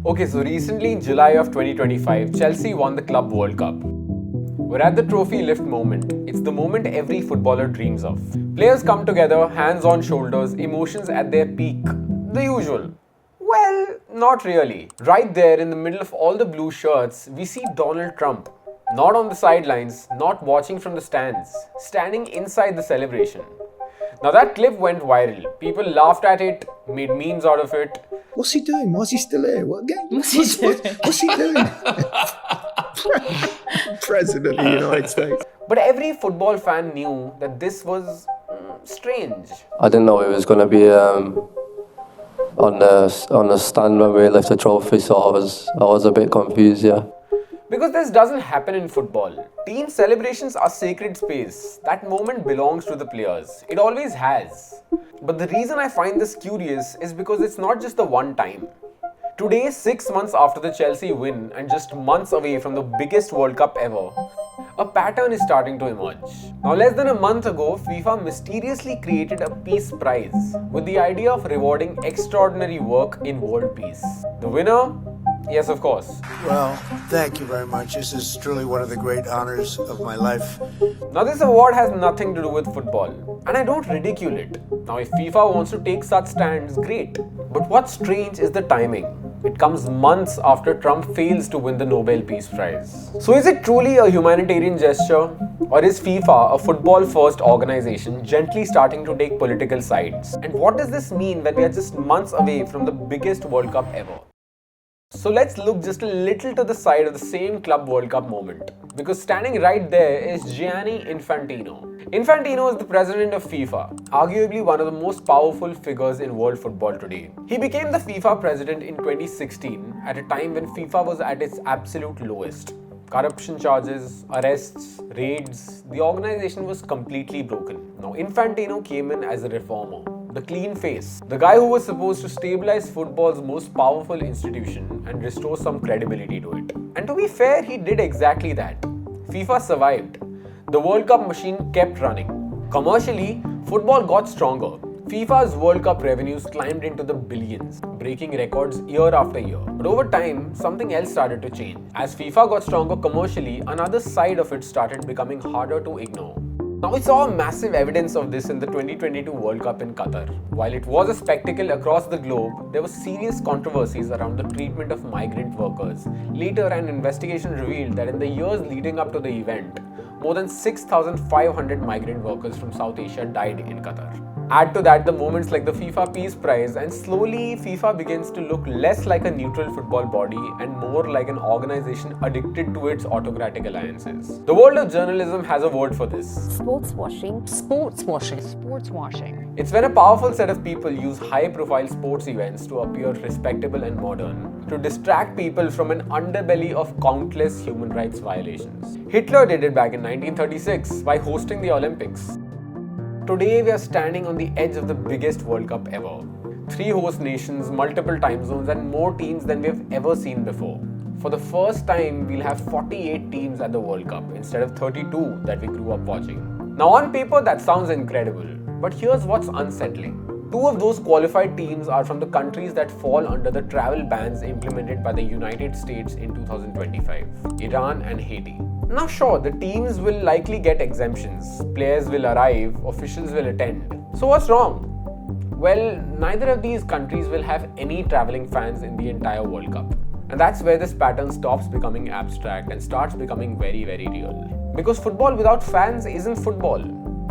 Okay, so recently in July of 2025, Chelsea won the Club World Cup. We're at the trophy lift moment. It's the moment every footballer dreams of. Players come together, hands on shoulders, emotions at their peak. The usual. Well, not really. Right there in the middle of all the blue shirts, we see Donald Trump. Not on the sidelines, not watching from the stands, standing inside the celebration. Now that clip went viral. People laughed at it, made memes out of it. What's he doing? Why is he still here? What game? What's he doing? What's he doing? President of the United States. But every football fan knew that this was strange. I didn't know it was going to be on the stand when we left the trophy, so I was a bit confused, yeah. Because this doesn't happen in football. Team celebrations are sacred space. That moment belongs to the players. It always has. But the reason I find this curious is because it's not just the one time. Today, 6 months after the Chelsea win and just months away from the biggest World Cup ever, a pattern is starting to emerge. Now, less than a month ago, FIFA mysteriously created a peace prize with the idea of rewarding extraordinary work in world peace. The winner? Yes, of course. Well, thank you very much. This is truly one of the great honors of my life. Now, this award has nothing to do with football, and I don't ridicule it. Now, if FIFA wants to take such stands, great. But what's strange is the timing. It comes months after Trump fails to win the Nobel Peace Prize. So is it truly a humanitarian gesture? Or is FIFA, a football-first organization, gently starting to take political sides? And what does this mean when we are just months away from the biggest World Cup ever? So let's look just a little to the side of the same Club World Cup moment. Because standing right there is Gianni Infantino. Infantino is the president of FIFA, arguably one of the most powerful figures in world football today. He became the FIFA president in 2016 at a time when FIFA was at its absolute lowest. Corruption charges, arrests, raids, the organization was completely broken. Now Infantino came in as a reformer. The clean face, the guy who was supposed to stabilize football's most powerful institution and restore some credibility to it. And to be fair, he did exactly that. FIFA survived. The World Cup machine kept running. Commercially, football got stronger. FIFA's World Cup revenues climbed into the billions, breaking records year after year. But over time, something else started to change. As FIFA got stronger commercially, another side of it started becoming harder to ignore. Now, we saw massive evidence of this in the 2022 World Cup in Qatar. While it was a spectacle across the globe, there were serious controversies around the treatment of migrant workers. Later, an investigation revealed that in the years leading up to the event, more than 6,500 migrant workers from South Asia died in Qatar. Add to that the moments like the FIFA Peace Prize, and slowly FIFA begins to look less like a neutral football body and more like an organization addicted to its autocratic alliances. The world of journalism has a word for this. Sportswashing. Sportswashing. Sportswashing. It's when a powerful set of people use high-profile sports events to appear respectable and modern, to distract people from an underbelly of countless human rights violations. Hitler did it back in 1936 by hosting the Olympics. Today we are standing on the edge of the biggest World Cup ever. 3 host nations, multiple time zones, and more teams than we have ever seen before. For the first time, we'll have 48 teams at the World Cup instead of 32 that we grew up watching. Now on paper that sounds incredible, but here's what's unsettling. 2 of those qualified teams are from the countries that fall under the travel bans implemented by the United States in 2025, Iran and Haiti. Now sure, the teams will likely get exemptions, players will arrive, officials will attend. So what's wrong? Well, neither of these countries will have any travelling fans in the entire World Cup. And that's where this pattern stops becoming abstract and starts becoming very, very real. Because football without fans isn't football.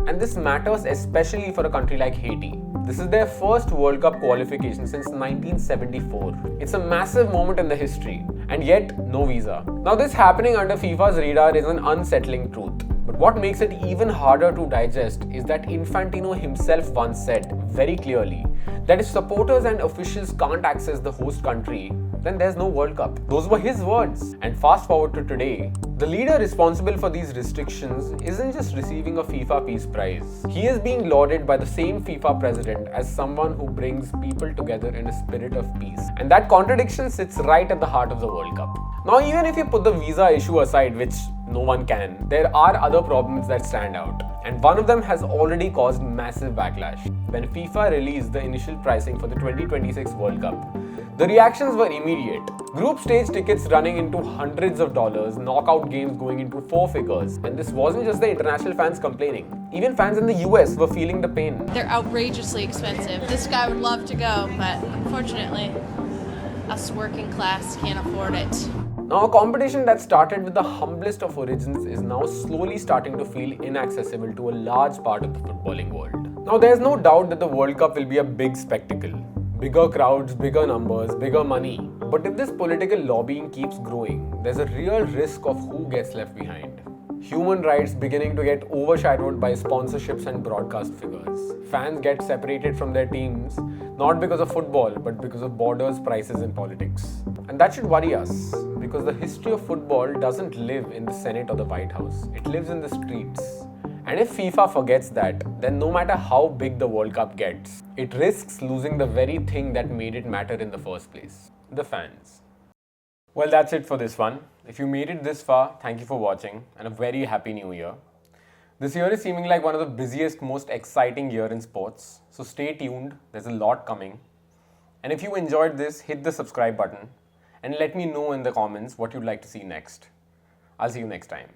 And this matters especially for a country like Haiti. This is their first World Cup qualification since 1974. It's a massive moment in the history, and yet no visa. Now this happening under FIFA's radar is an unsettling truth. But what makes it even harder to digest is that Infantino himself once said very clearly that if supporters and officials can't access the host country, then there's no World Cup. Those were his words. And fast forward to today, the leader responsible for these restrictions isn't just receiving a FIFA Peace Prize. He is being lauded by the same FIFA president as someone who brings people together in a spirit of peace. And that contradiction sits right at the heart of the World Cup. Now, even if you put the visa issue aside, which no one can, there are other problems that stand out. And one of them has already caused massive backlash. When FIFA released the initial pricing for the 2026 World Cup, The reactions were immediate. Group stage tickets running into hundreds of dollars, knockout games going into 4 figures. And this wasn't just the international fans complaining. Even fans in the US were feeling the pain. They're outrageously expensive. This guy would love to go, but unfortunately, us working class can't afford it. Now, a competition that started with the humblest of origins is now slowly starting to feel inaccessible to a large part of the footballing world. Now, there's no doubt that the World Cup will be a big spectacle. Bigger crowds, bigger numbers, bigger money. But if this political lobbying keeps growing, there's a real risk of who gets left behind. Human rights beginning to get overshadowed by sponsorships and broadcast figures. Fans get separated from their teams, not because of football, but because of borders, prices, and politics. And that should worry us, because the history of football doesn't live in the Senate or the White House. It lives in the streets. And if FIFA forgets that, then no matter how big the World Cup gets, it risks losing the very thing that made it matter in the first place, the fans. Well, that's it for this one. If you made it this far, thank you for watching and a very happy new year. This year is seeming like one of the busiest, most exciting year in sports. So stay tuned, there's a lot coming. And if you enjoyed this, hit the subscribe button and let me know in the comments what you'd like to see next. I'll see you next time.